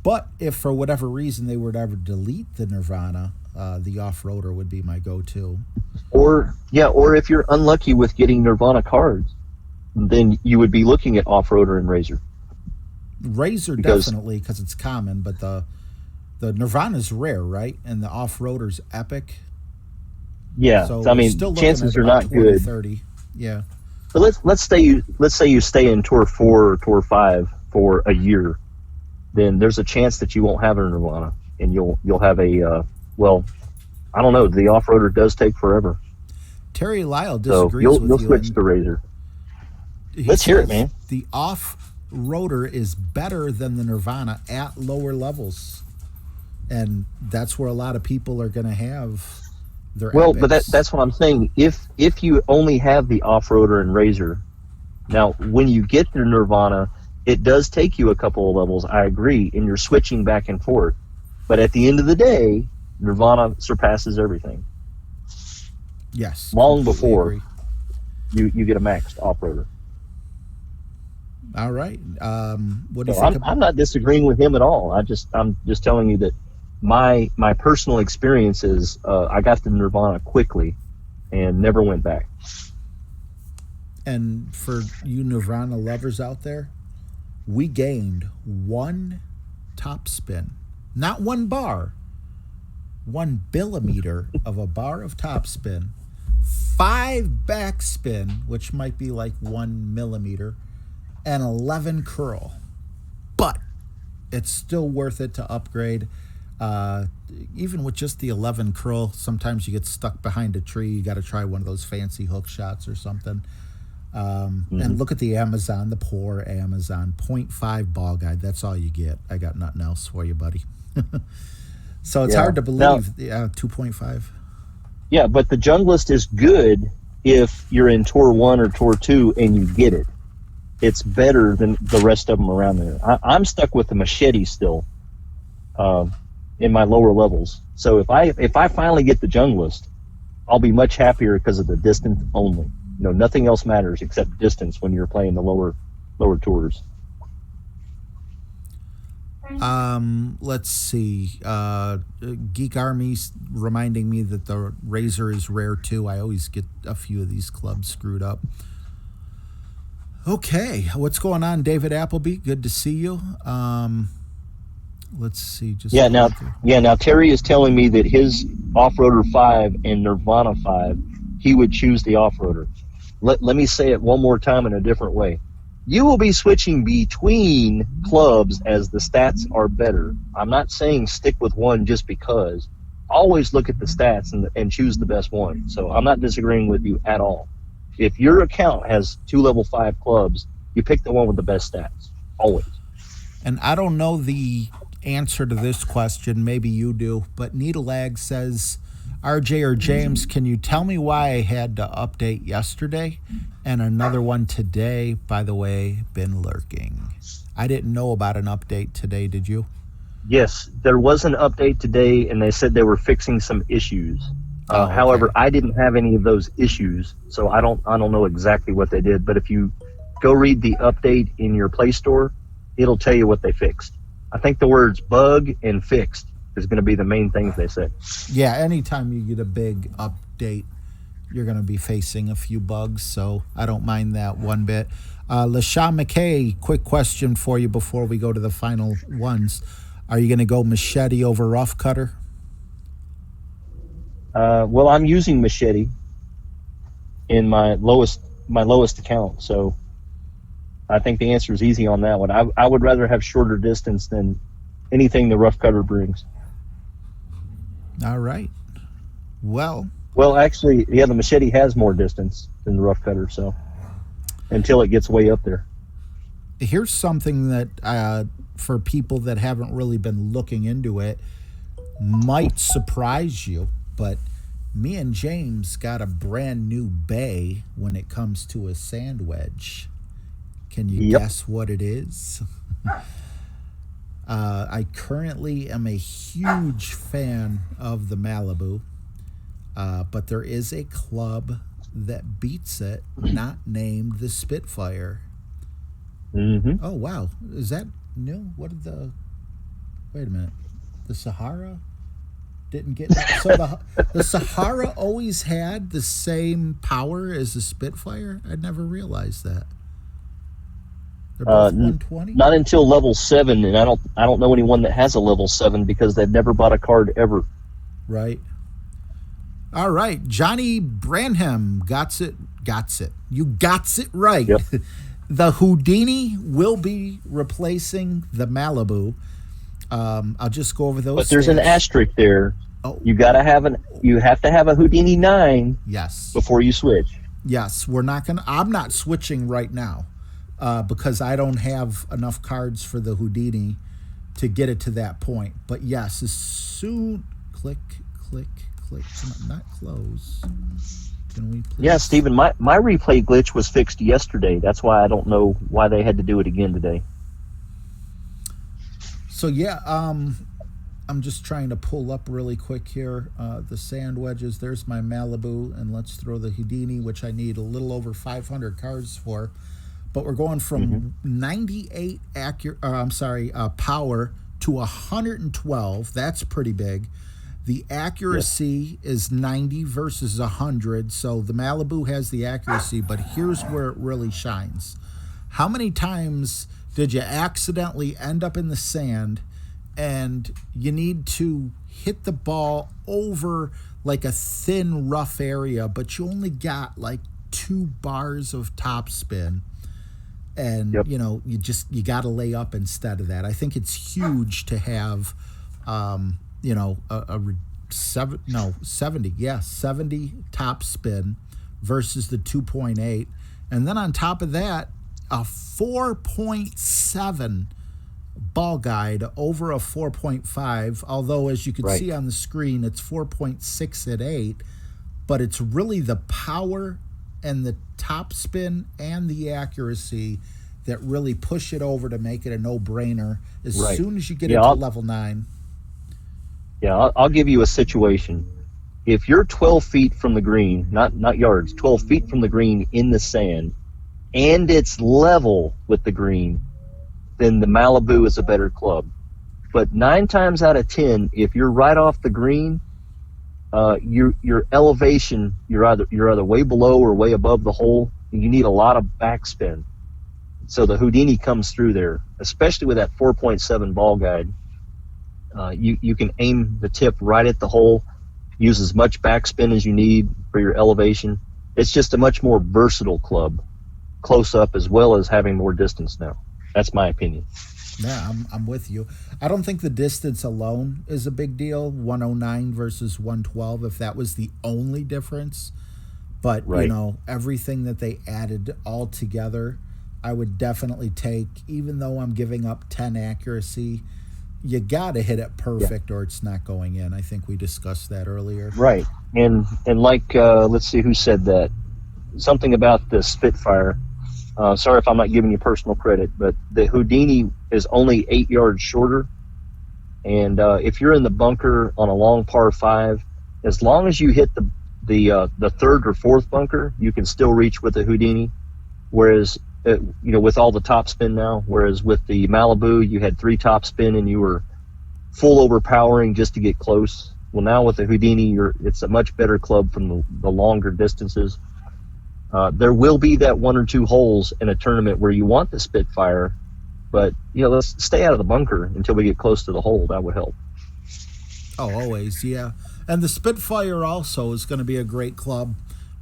But if for whatever reason they were to ever delete the Nirvana, the off-roader would be my go-to. Or if you're unlucky with getting Nirvana cards, then you would be looking at off-roader and Razor. Razor definitely, because it's common, but the Nirvana's rare, right? And the off-roader's epic. Yeah, so chances are not good. 30. Yeah. But let's say you stay in Tour 4 or Tour 5 for a year, then there's a chance that you won't have a Nirvana, and you'll have a I don't know. The off-roader does take forever. Terry Lyle disagrees so with you. You'll switch to Razor. Let's hear it, man. The off-roader is better than the Nirvana at lower levels, and that's where a lot of people are going to have their epics. But that's what I'm saying. If you only have the off-roader and Razor, now when you get the Nirvana, it does take you a couple of levels, I agree, and you're switching back and forth. But at the end of the day, Nirvana surpasses everything. Yes. Long before you get a maxed off-roader. All right. What do you think? I'm not disagreeing with him at all. I'm just telling you that my personal experience is I got the Nirvana quickly and never went back. And for you Nirvana lovers out there, we gained one top spin, not one bar, 1 millimeter of a bar of topspin, 5 backspin, which might be like 1 millimeter, and 11 curl. But it's still worth it to upgrade. Even with just the 11 curl, sometimes you get stuck behind a tree. You got to try one of those fancy hook shots or something. And look at the Amazon, the poor Amazon, 0.5 ball guide. That's all you get. I got nothing else for you, buddy. So it's hard to believe. 2.5. Yeah, but the Junglist is good if you're in Tour 1 or Tour 2 and you get it. It's better than the rest of them around there. I'm stuck with the Machete still in my lower levels. So if I finally get the Junglist, I'll be much happier because of the distance only. Nothing else matters except distance when you're playing the lower tours. Let's see. Geek Army's reminding me that the Razor is rare too. I always get a few of these clubs screwed up. Okay, what's going on, David Appleby? Good to see you. Let's see. Now Terry is telling me that his Off-Roader 5 and Nirvana 5, he would choose the Off-Roader. Let me say it one more time in a different way. You will be switching between clubs as the stats are better. I'm not saying stick with one just because. Always look at the stats and choose the best one. So I'm not disagreeing with you at all. If your account has 2 level 5 clubs, you pick the one with the best stats. Always. And I don't know the answer to this question. Maybe you do. But Needleag says, RJ or James, can you tell me why I had to update yesterday and another one today? By the way, been lurking. I didn't know about an update today. Did you? Yes, there was an update today, and they said they were fixing some issues. Okay. However, I didn't have any of those issues, so I don't know exactly what they did. But if you go read the update in your Play Store, it'll tell you what they fixed. I think the words bug and fixed is going to be the main things they said. Yeah, anytime you get a big update, you're going to be facing a few bugs, so I don't mind that one bit. LaShawn McKay, quick question for you before we go to the final ones. Are you going to go Machete over Rough Cutter? Well, I'm using Machete in my lowest account, so I think the answer is easy on that one. I would rather have shorter distance than anything the Rough Cutter brings. All right. Well, actually, yeah, the Machete has more distance than the Rough Cutter, so until it gets way up there. Here's something that for people that haven't really been looking into it might surprise you, but me and James got a brand new bay when it comes to a sand wedge. Can you guess what it is? I currently am a huge fan of the Malibu, but there is a club that beats it, not named the Spitfire. Mm-hmm. Oh, wow. Is that new? Wait a minute. The Sahara didn't get that. So the Sahara always had the same power as the Spitfire? I'd never realized that. They're both 120? Not until level 7, and I don't know anyone that has a level 7 because they've never bought a card ever. Right. All right. Johnny Branham got it. You got it right. Yep. The Houdini will be replacing the Malibu. I'll just go over those. But there's an asterisk there. Oh. You have to have a Houdini 9 Yes. before you switch. Yes, I'm not switching right now because I don't have enough cards for the Houdini to get it to that point. But yes, as soon click, not close. Can we please? Yeah, Stephen, my replay glitch was fixed yesterday. That's why I don't know why they had to do it again today. So yeah, I'm just trying to pull up really quick here the sand wedges. There's my Malibu, and let's throw the Houdini, which I need a little over 500 cards for. But we're going from 98 power to 112. That's pretty big. The accuracy is 90 versus 100. So the Malibu has the accuracy, but here's where it really shines. How many times did you accidentally end up in the sand and you need to hit the ball over like a thin, rough area, but you only got like 2 bars of topspin? And, Yep. you got to lay up instead of that. I think it's huge to have, a 70 top spin versus the 2.8. And then on top of that, a 4.7 ball guide over a 4.5. Although, as you can Right. see on the screen, it's 4.6 at 8. But it's really the power and the top spin and the accuracy that really push it over to make it a no-brainer as Right. soon as you get Yeah, into level 9. Yeah, I'll give you a situation. If you're 12 feet from the green, not yards, 12 feet from the green in the sand, and it's level with the green, then the Malibu is a better club. But 9 times out of 10, if you're right off the green, your elevation, you're either way below or way above the hole, and you need a lot of backspin. So the Houdini comes through there, especially with that 4.7 ball guide. You can aim the tip right at the hole, use as much backspin as you need for your elevation. It's just a much more versatile club, close up as well as having more distance now. That's my opinion. Yeah, I'm with you. I don't think the distance alone is a big deal, 109 versus 112, if that was the only difference. But, Right. Everything that they added all together, I would definitely take, even though I'm giving up 10 accuracy, you got to hit it perfect or it's not going in. I think we discussed that earlier. Right. And like, let's see who said that. Something about the Spitfire. Sorry if I'm not giving you personal credit, but the Houdini is only 8 yards shorter. And if you're in the bunker on a long par 5, as long as you hit the third or fourth bunker, you can still reach with the Houdini. Whereas, with all the top spin now, whereas with the Malibu, you had 3 top spin and you were full overpowering just to get close. Well, now with the Houdini, it's a much better club from the longer distances. There will be that 1 or 2 holes in a tournament where you want the Spitfire, but let's stay out of the bunker until we get close to the hole. That would help. Oh, always, yeah. And the Spitfire also is going to be a great club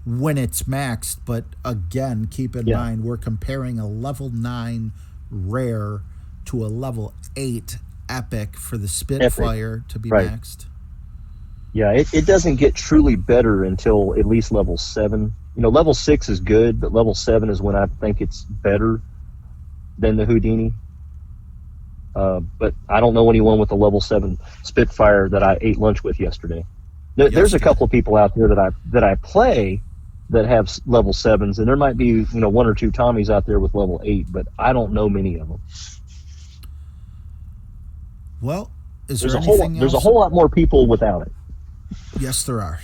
when it's maxed, but again, keep in mind we're comparing a level 9 rare to a level 8 epic for the Spitfire to be right. maxed. Yeah, it doesn't get truly better until at least level 7. Level 6 is good, but level 7 is when I think it's better than the Houdini. But I don't know anyone with a level 7 Spitfire that I ate lunch with yesterday. There's a couple of people out there that I play that have level 7s, and there might be 1 or 2 Tommies out there with level 8, but I don't know many of them. Well, there's a whole lot more people without it. Yes, there are.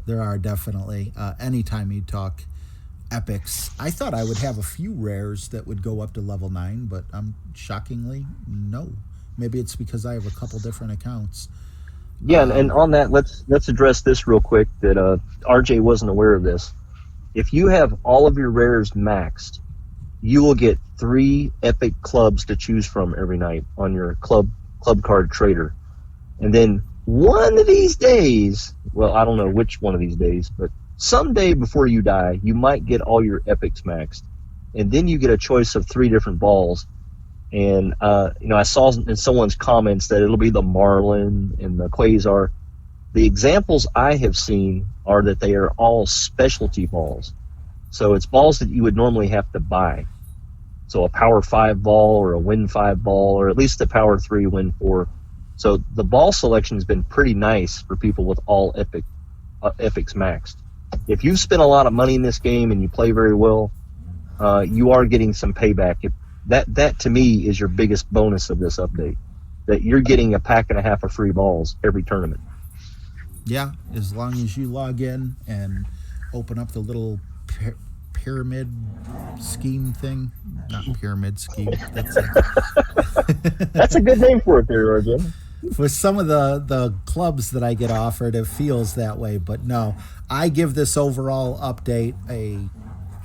There are definitely. Anytime you talk epics, I thought I would have a few rares that would go up to level 9, but shockingly, no. Maybe it's because I have a couple different accounts. Yeah, and on that, let's address this real quick. That RJ wasn't aware of this. If you have all of your rares maxed, you will get 3 epic clubs to choose from every night on your club card trader, and then one of these days, well, I don't know which one of these days, but someday before you die, you might get all your epics maxed, and then you get a choice of 3 different balls. And I saw in someone's comments that it'll be the Marlin and the Quasar. The examples I have seen are that they are all specialty balls. So it's balls that you would normally have to buy. So a Power 5 ball or a Win 5 ball, or at least a Power 3, Win 4. So the ball selection has been pretty nice for people with all epics maxed. If you've spent a lot of money in this game and you play very well, you are getting some payback. That to me is your biggest bonus of this update, that you're getting a pack and a half of free balls every tournament. Yeah, as long as you log in and open up the little pyramid scheme thing. Not pyramid scheme. That's a good name for it there, RJ. For some of the clubs that I get offered, it feels that way. But no, I give this overall update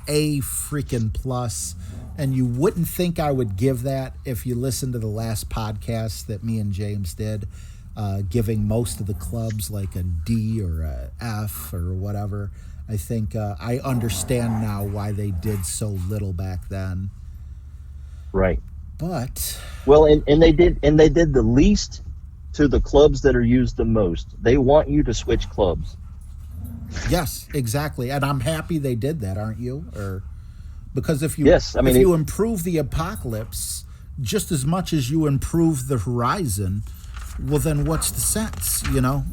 a freaking plus. And you wouldn't think I would give that if you listened to the last podcast that me and James did, giving most of the clubs like a D or a F or whatever. I think I understand now why they did so little back then. Right. But well, and they did the least to the clubs that are used the most. They want you to switch clubs. Yes, exactly. And I'm happy they did that, aren't you? Or because if you yes, I mean, if you improve the Apocalypse just as much as you improve the Horizon, well then what's the sense, you know?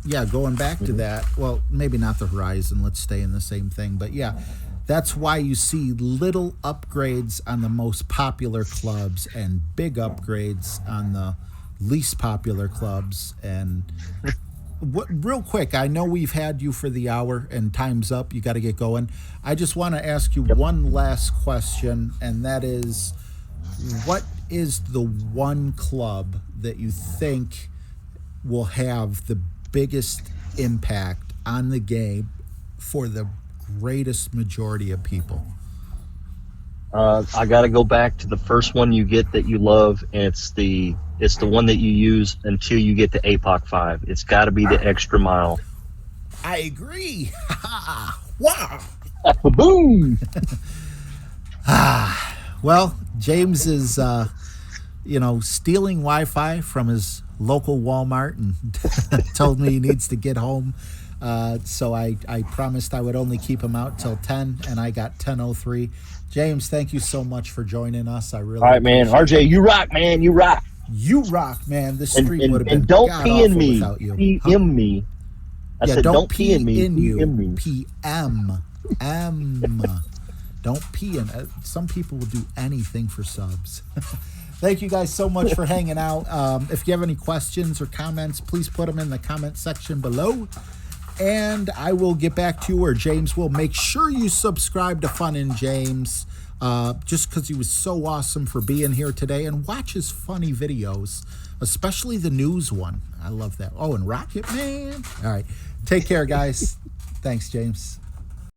Yeah, going back to that, well, maybe not the Horizon, let's stay in the same thing, but yeah, that's why you see little upgrades on the most popular clubs and big upgrades on the least popular clubs. And real quick, I know we've had you for the hour and time's up. You got to get going. I just want to ask you one last question, and that is, what is the one club that you think will have the biggest impact on the game for the greatest majority of people? I got to go back to the first one you get that you love, and it's the one that you use until you get to Apoc 5. It's got to be the extra mile. I agree. Wow. Boom. Well, James is, stealing Wi-Fi from his local Walmart and told me he needs to get home. So I promised I would only keep him out till 10, and I got 10:03. James, thank you so much for joining us. I really all right, man. RJ, you rock, man. You rock. You rock, man. This street would have been and don't god pee in awful me. without you. PM me. I said don't pee in me. PM me. PM. M. Don't pee in. Some people will do anything for subs. Thank you guys so much for hanging out. If you have any questions or comments, please put them in the comment section below. And I will get back to you, or James will. Make sure you subscribe to Fun and James, just because he was so awesome for being here today. And watch his funny videos, especially the news one. I love that. Oh, and Rocket Man. All right. Take care, guys. Thanks, James.